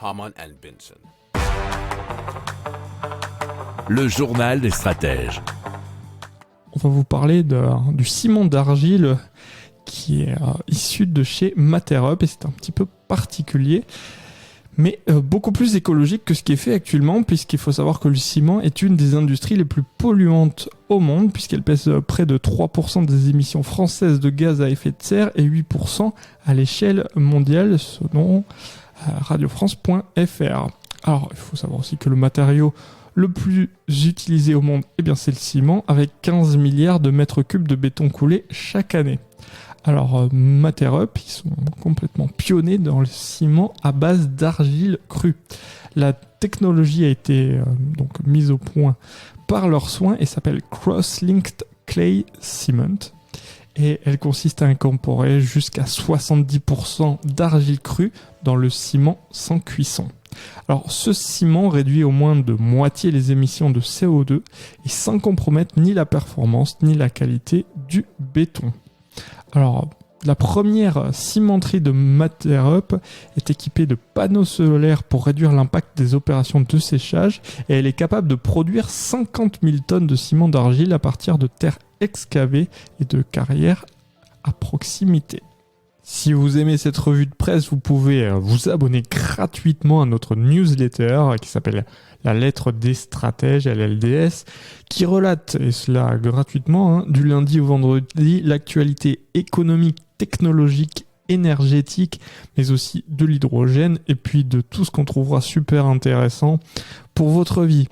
Harman & Benson. Le journal des stratèges. On va vous parler du ciment d'argile qui est issu de chez Materup et c'est un petit peu particulier, mais beaucoup plus écologique que ce qui est fait actuellement, puisqu'il faut savoir que le ciment est une des industries les plus polluantes au monde, puisqu'elle pèse près de 3% des émissions françaises de gaz à effet de serre et 8% à l'échelle mondiale, selon radiofrance.fr. Alors, il faut savoir aussi que le matériau le plus utilisé au monde, c'est le ciment, avec 15 milliards de mètres cubes de béton coulé chaque année. Alors, Materup, ils sont complètement pionniers dans le ciment à base d'argile crue. La technologie a été mise au point par leurs soins et s'appelle Cross-Linked Clay Cement. Et elle consiste à incorporer jusqu'à 70% d'argile crue dans le ciment sans cuisson. Alors, ce ciment réduit au moins de moitié les émissions de CO2 et sans compromettre ni la performance ni la qualité du béton. Alors, la première cimenterie de Materup est équipée de panneaux solaires pour réduire l'impact des opérations de séchage et elle est capable de produire 50 000 tonnes de ciment d'argile à partir de terres excavées et de carrières à proximité. Si vous aimez cette revue de presse, vous pouvez vous abonner gratuitement à notre newsletter qui s'appelle La Lettre des Stratèges, LLDS, qui relate, et cela gratuitement, du lundi au vendredi, l'actualité économique, technologique, énergétique, mais aussi de l'hydrogène, et puis de tout ce qu'on trouvera super intéressant pour votre vie.